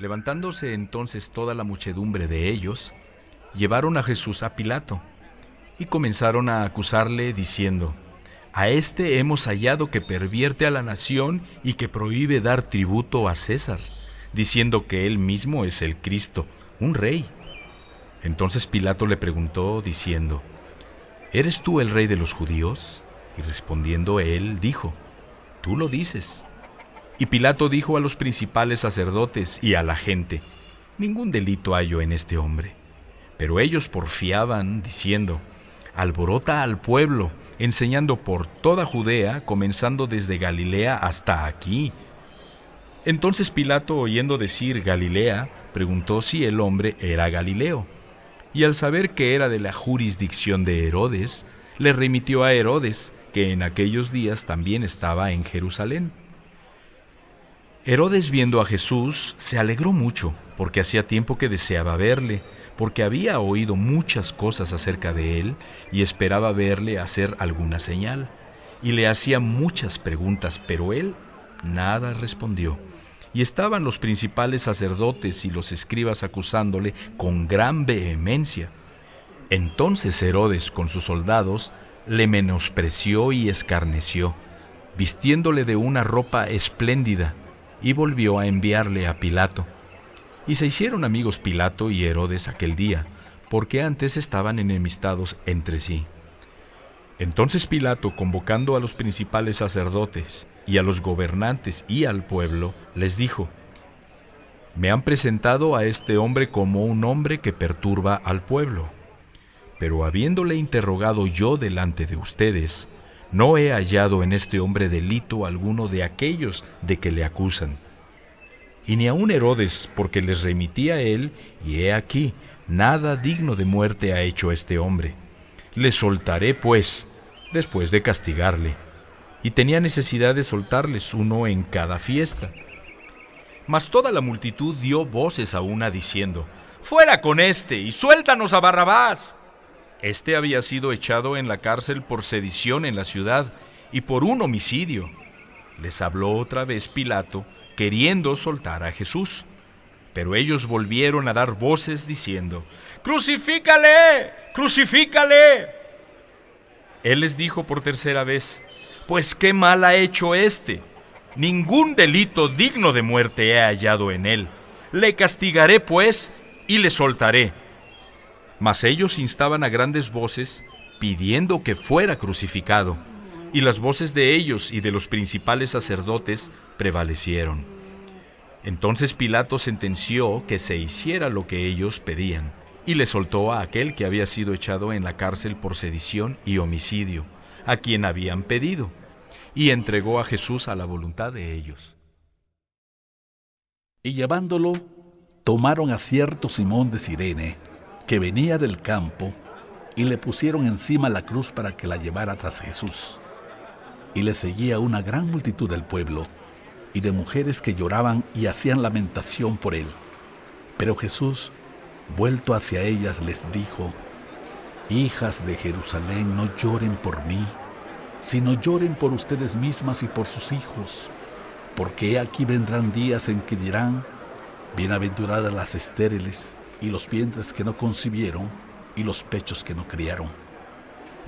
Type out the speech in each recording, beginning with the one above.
Levantándose entonces toda la muchedumbre de ellos, llevaron a Jesús a Pilato y comenzaron a acusarle diciendo: «A este hemos hallado que pervierte a la nación y que prohíbe dar tributo a César, diciendo que él mismo es el Cristo, un rey». Entonces Pilato le preguntó diciendo: «¿Eres tú el rey de los judíos?». Y respondiendo él dijo: «Tú lo dices». Y Pilato dijo a los principales sacerdotes y a la gente: «Ningún delito hallo en este hombre». Pero ellos porfiaban diciendo: «Alborota al pueblo, enseñando por toda Judea, comenzando desde Galilea hasta aquí». Entonces Pilato, oyendo decir Galilea, preguntó si el hombre era Galileo. Y al saber que era de la jurisdicción de Herodes, le remitió a Herodes, que en aquellos días también estaba en Jerusalén. Herodes, viendo a Jesús, se alegró mucho, porque hacía tiempo que deseaba verle, porque había oído muchas cosas acerca de él y esperaba verle hacer alguna señal. Y le hacía muchas preguntas, pero él nada respondió. Y estaban los principales sacerdotes y los escribas acusándole con gran vehemencia. Entonces Herodes, con sus soldados, le menospreció y escarneció, vistiéndole de una ropa espléndida, y volvió a enviarle a Pilato. Y se hicieron amigos Pilato y Herodes aquel día, porque antes estaban enemistados entre sí. Entonces Pilato, convocando a los principales sacerdotes y a los gobernantes y al pueblo, les dijo: «Me han presentado a este hombre como un hombre que perturba al pueblo. Pero habiéndole interrogado yo delante de ustedes, no he hallado en este hombre delito alguno de aquellos de que le acusan. Y ni aun Herodes, porque les remití a él, y he aquí, nada digno de muerte ha hecho este hombre. Le soltaré, pues, después de castigarle». Y tenía necesidad de soltarles uno en cada fiesta. Mas toda la multitud dio voces a una diciendo: «¡Fuera con éste, y suéltanos a Barrabás!». Este había sido echado en la cárcel por sedición en la ciudad y por un homicidio. Les habló otra vez Pilato, queriendo soltar a Jesús. Pero ellos volvieron a dar voces diciendo: «¡Crucifícale! ¡Crucifícale!». Él les dijo por tercera vez: «Pues qué mal ha hecho éste. Ningún delito digno de muerte he hallado en él. Le castigaré, pues, y le soltaré». Mas ellos instaban a grandes voces, pidiendo que fuera crucificado, y las voces de ellos y de los principales sacerdotes prevalecieron. Entonces Pilato sentenció que se hiciera lo que ellos pedían, y le soltó a aquel que había sido echado en la cárcel por sedición y homicidio, a quien habían pedido, y entregó a Jesús a la voluntad de ellos. Y llevándolo, tomaron a cierto Simón de Cirene, que venía del campo, y le pusieron encima la cruz para que la llevara tras Jesús. Y le seguía una gran multitud del pueblo, y de mujeres que lloraban y hacían lamentación por él. Pero Jesús, vuelto hacia ellas, les dijo: «Hijas de Jerusalén, no lloren por mí, sino lloren por ustedes mismas y por sus hijos, porque he aquí vendrán días en que dirán: bienaventuradas las estériles, y los vientres que no concibieron, y los pechos que no criaron.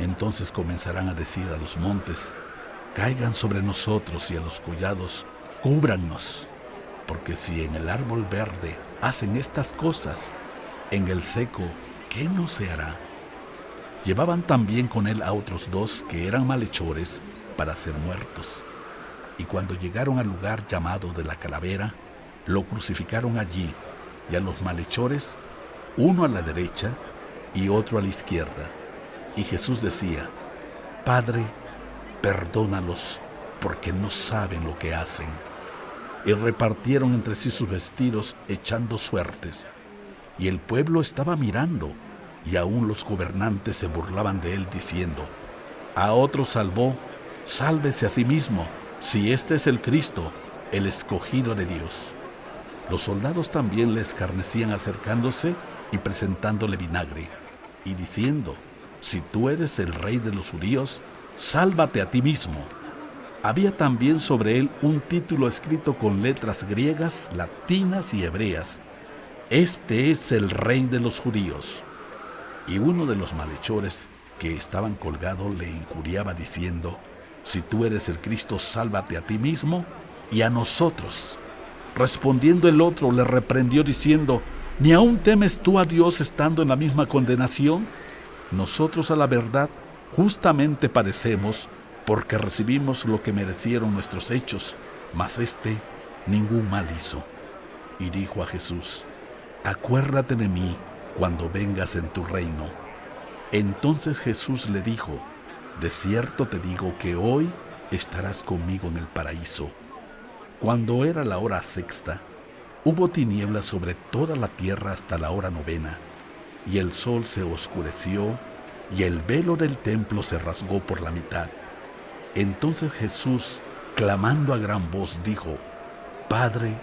Entonces comenzarán a decir a los montes: caigan sobre nosotros, y a los collados: cúbrannos. Porque si en el árbol verde hacen estas cosas, en el seco, ¿qué no se hará?». Llevaban también con él a otros dos que eran malhechores para ser muertos. Y cuando llegaron al lugar llamado de la Calavera, lo crucificaron allí, y a los malhechores, uno a la derecha y otro a la izquierda. Y Jesús decía: «Padre, perdónalos, porque no saben lo que hacen». Y repartieron entre sí sus vestidos, echando suertes. Y el pueblo estaba mirando, y aún los gobernantes se burlaban de él, diciendo: «A otro salvó, sálvese a sí mismo, si este es el Cristo, el escogido de Dios». Los soldados también le escarnecían, acercándose y presentándole vinagre, y diciendo: «Si tú eres el rey de los judíos, sálvate a ti mismo». Había también sobre él un título escrito con letras griegas, latinas y hebreas: Este es el Rey de los judíos. Y uno de los malhechores que estaban colgados le injuriaba diciendo: Si tú eres el Cristo, sálvate a ti mismo y a nosotros. Respondiendo el otro, le reprendió diciendo: ¿Ni aún temes tú a Dios estando en la misma condenación? Nosotros, a la verdad, justamente padecemos, porque recibimos lo que merecieron nuestros hechos, mas éste ningún mal hizo. Y dijo a Jesús: Acuérdate de mí cuando vengas en tu reino. Entonces Jesús le dijo: De cierto te digo que hoy estarás conmigo en el paraíso. Cuando era la hora sexta, hubo tinieblas sobre toda la tierra hasta la hora novena, y el sol se oscureció, y el velo del templo se rasgó por la mitad. Entonces Jesús, clamando a gran voz, dijo: Padre,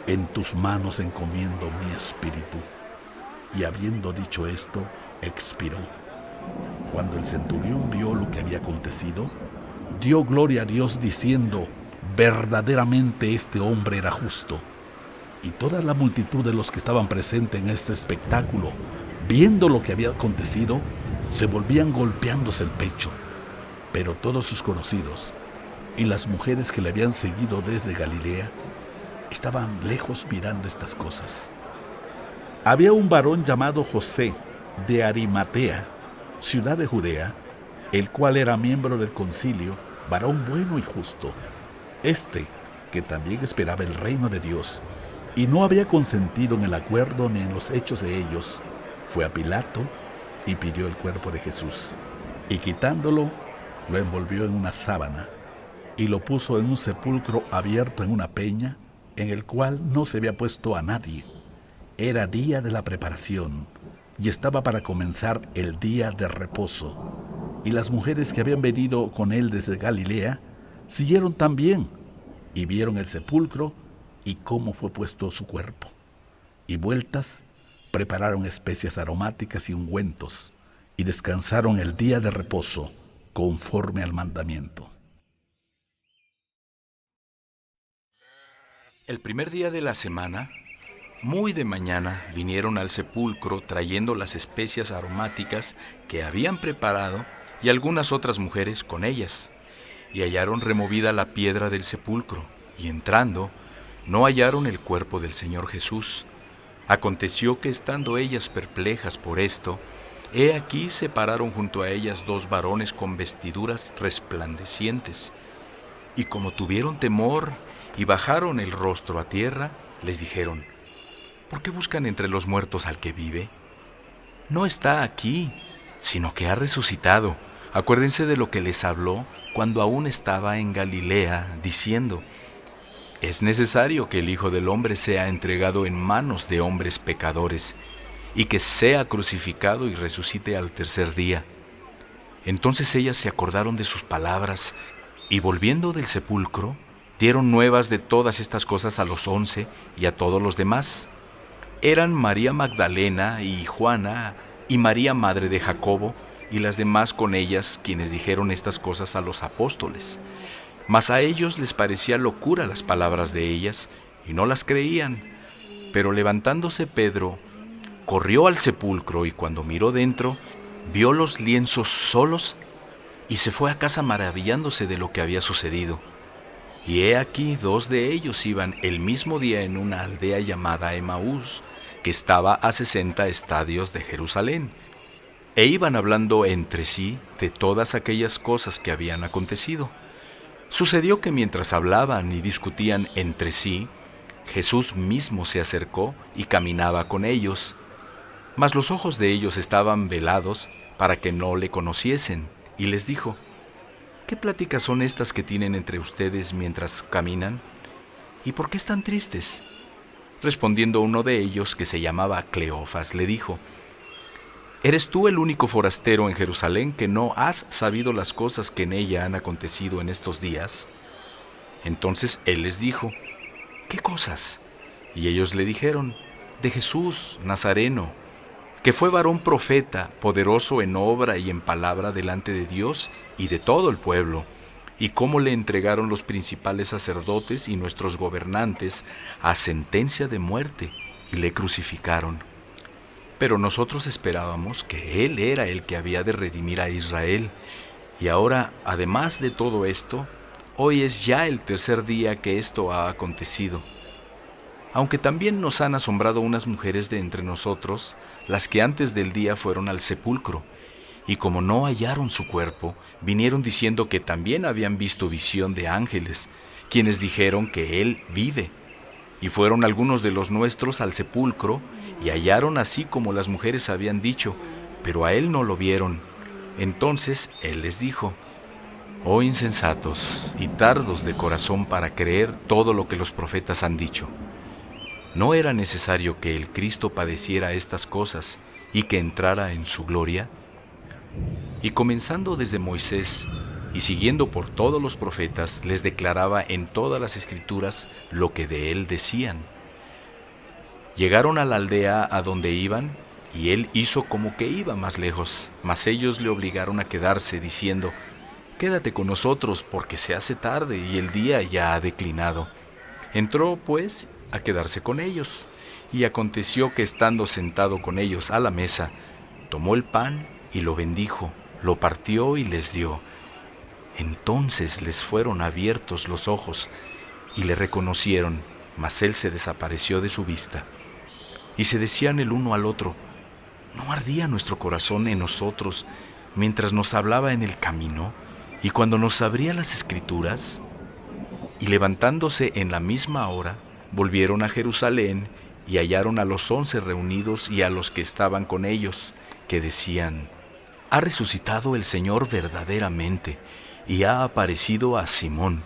en tus manos encomiendo mi espíritu. Y habiendo dicho esto, expiró. Cuando el centurión vio lo que había acontecido, dio gloria a Dios diciendo: Verdaderamente este hombre era justo. Y toda la multitud de los que estaban presentes en este espectáculo, viendo lo que había acontecido, se volvían golpeándose el pecho. Pero todos sus conocidos y las mujeres que le habían seguido desde Galilea estaban lejos mirando estas cosas. Había un varón llamado José, de Arimatea, ciudad de Judea, el cual era miembro del concilio, varón bueno y justo. Que también esperaba el reino de Dios, y no había consentido en el acuerdo ni en los hechos de ellos, fue a Pilato y pidió el cuerpo de Jesús. Y quitándolo, lo envolvió en una sábana, y lo puso en un sepulcro abierto en una peña, en el cual no se había puesto a nadie. Era día de la preparación, y estaba para comenzar el día de reposo. Y las mujeres que habían venido con él desde Galilea siguieron también, y vieron el sepulcro y cómo fue puesto su cuerpo. Y vueltas, prepararon especias aromáticas y ungüentos, y descansaron el día de reposo, conforme al mandamiento. El primer día de la semana, muy de mañana, vinieron al sepulcro trayendo las especias aromáticas que habían preparado y algunas otras mujeres con ellas. Y hallaron removida la piedra del sepulcro, y entrando, no hallaron el cuerpo del Señor Jesús. Aconteció que estando ellas perplejas por esto, he aquí se pararon junto a ellas dos varones con vestiduras resplandecientes. Y como tuvieron temor y bajaron el rostro a tierra, les dijeron: ¿Por qué buscan entre los muertos al que vive? No está aquí, sino que ha resucitado. Acuérdense de lo que les habló cuando aún estaba en Galilea, diciendo: Es necesario que el Hijo del Hombre sea entregado en manos de hombres pecadores, y que sea crucificado y resucite al tercer día. Entonces ellas se acordaron de sus palabras, y volviendo del sepulcro, dieron nuevas de todas estas cosas a los 11 y a todos los demás. Eran María Magdalena y Juana, y María madre de Jacobo, y las demás con ellas, quienes dijeron estas cosas a los apóstoles. Mas a ellos les parecía locura las palabras de ellas, y no las creían. Pero levantándose Pedro, corrió al sepulcro, y cuando miró dentro, vio los lienzos solos, y se fue a casa maravillándose de lo que había sucedido. Y he aquí 2 de ellos iban el mismo día en una aldea llamada Emaús, que estaba a 60 estadios de Jerusalén, e iban hablando entre sí de todas aquellas cosas que habían acontecido. Sucedió que mientras hablaban y discutían entre sí, Jesús mismo se acercó y caminaba con ellos, mas los ojos de ellos estaban velados para que no le conociesen, y les dijo: ¿Qué pláticas son estas que tienen entre ustedes mientras caminan? ¿Y por qué están tristes? Respondiendo uno de ellos, que se llamaba Cleofas, le dijo: ¿Eres tú el único forastero en Jerusalén que no has sabido las cosas que en ella han acontecido en estos días? Entonces él les dijo: ¿Qué cosas? Y ellos le dijeron: de Jesús, Nazareno, que fue varón profeta, poderoso en obra y en palabra delante de Dios y de todo el pueblo, y cómo le entregaron los principales sacerdotes y nuestros gobernantes a sentencia de muerte y le crucificaron. Pero nosotros esperábamos que Él era el que había de redimir a Israel. Y ahora, además de todo esto, hoy es ya el tercer día que esto ha acontecido. Aunque también nos han asombrado unas mujeres de entre nosotros, las que antes del día fueron al sepulcro, y como no hallaron su cuerpo, vinieron diciendo que también habían visto visión de ángeles, quienes dijeron que Él vive. Y fueron algunos de los nuestros al sepulcro, y hallaron así como las mujeres habían dicho, pero a Él no lo vieron. Entonces Él les dijo: «Oh insensatos y tardos de corazón para creer todo lo que los profetas han dicho. ¿No era necesario que el Cristo padeciera estas cosas y que entrara en su gloria?» Y comenzando desde Moisés y siguiendo por todos los profetas, les declaraba en todas las Escrituras lo que de Él decían. Llegaron a la aldea a donde iban, y Él hizo como que iba más lejos, mas ellos le obligaron a quedarse, diciendo: «Quédate con nosotros, porque se hace tarde y el día ya ha declinado». Entró, pues, a quedarse con ellos, y aconteció que estando sentado con ellos a la mesa, tomó el pan y lo bendijo, lo partió y les dio. Entonces les fueron abiertos los ojos y le reconocieron, mas Él se desapareció de su vista. Y se decían el uno al otro: ¿no ardía nuestro corazón en nosotros mientras nos hablaba en el camino y cuando nos abría las Escrituras? Y levantándose en la misma hora, volvieron a Jerusalén y hallaron a los 11 reunidos y a los que estaban con ellos, que decían: «Ha resucitado el Señor verdaderamente y ha aparecido a Simón».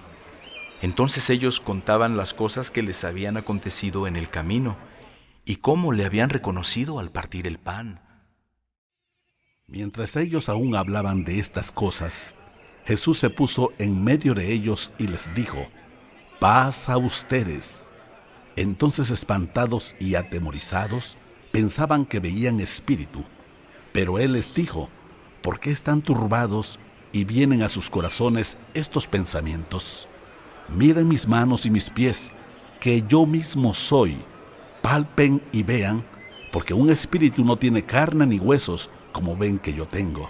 Entonces ellos contaban las cosas que les habían acontecido en el camino y cómo le habían reconocido al partir el pan. Mientras ellos aún hablaban de estas cosas, Jesús se puso en medio de ellos y les dijo: «Paz a ustedes». Entonces, espantados y atemorizados, pensaban que veían espíritu. Pero Él les dijo: «¿Por qué están turbados y vienen a sus corazones estos pensamientos? Miren mis manos y mis pies, que yo mismo soy. Palpen y vean, porque un espíritu no tiene carne ni huesos, como ven que yo tengo».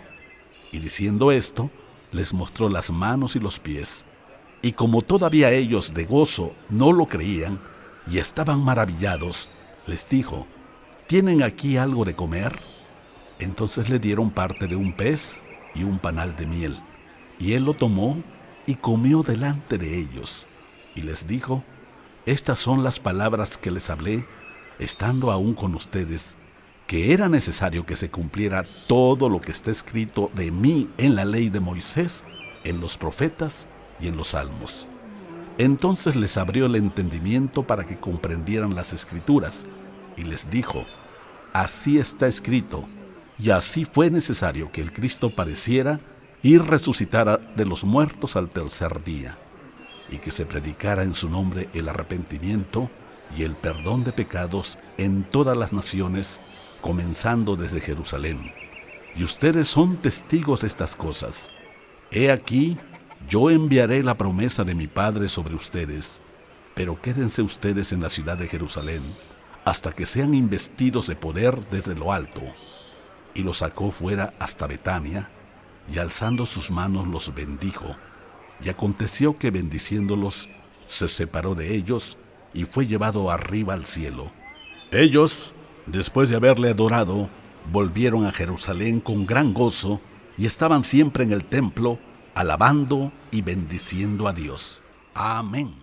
Y diciendo esto, les mostró las manos y los pies. Y como todavía ellos de gozo no lo creían y estaban maravillados, les dijo: «¿Tienen aquí algo de comer?». Entonces le dieron parte de un pez y un panal de miel, y Él lo tomó y comió delante de ellos. Y les dijo: «Estas son las palabras que les hablé, estando aún con ustedes, que era necesario que se cumpliera todo lo que está escrito de mí en la ley de Moisés, en los profetas y en los salmos». Entonces les abrió el entendimiento para que comprendieran las Escrituras, y les dijo: «Así está escrito, y así fue necesario que el Cristo padeciera y resucitara de los muertos al tercer día, y que se predicara en su nombre el arrepentimiento y el perdón de pecados en todas las naciones, comenzando desde Jerusalén. Y ustedes son testigos de estas cosas. He aquí, yo enviaré la promesa de mi Padre sobre ustedes, pero quédense ustedes en la ciudad de Jerusalén hasta que sean investidos de poder desde lo alto». Y los sacó fuera hasta Betania, y alzando sus manos los bendijo. Y aconteció que bendiciéndolos, se separó de ellos y fue llevado arriba al cielo. Ellos, después de haberle adorado, volvieron a Jerusalén con gran gozo y estaban siempre en el templo, alabando y bendiciendo a Dios. Amén.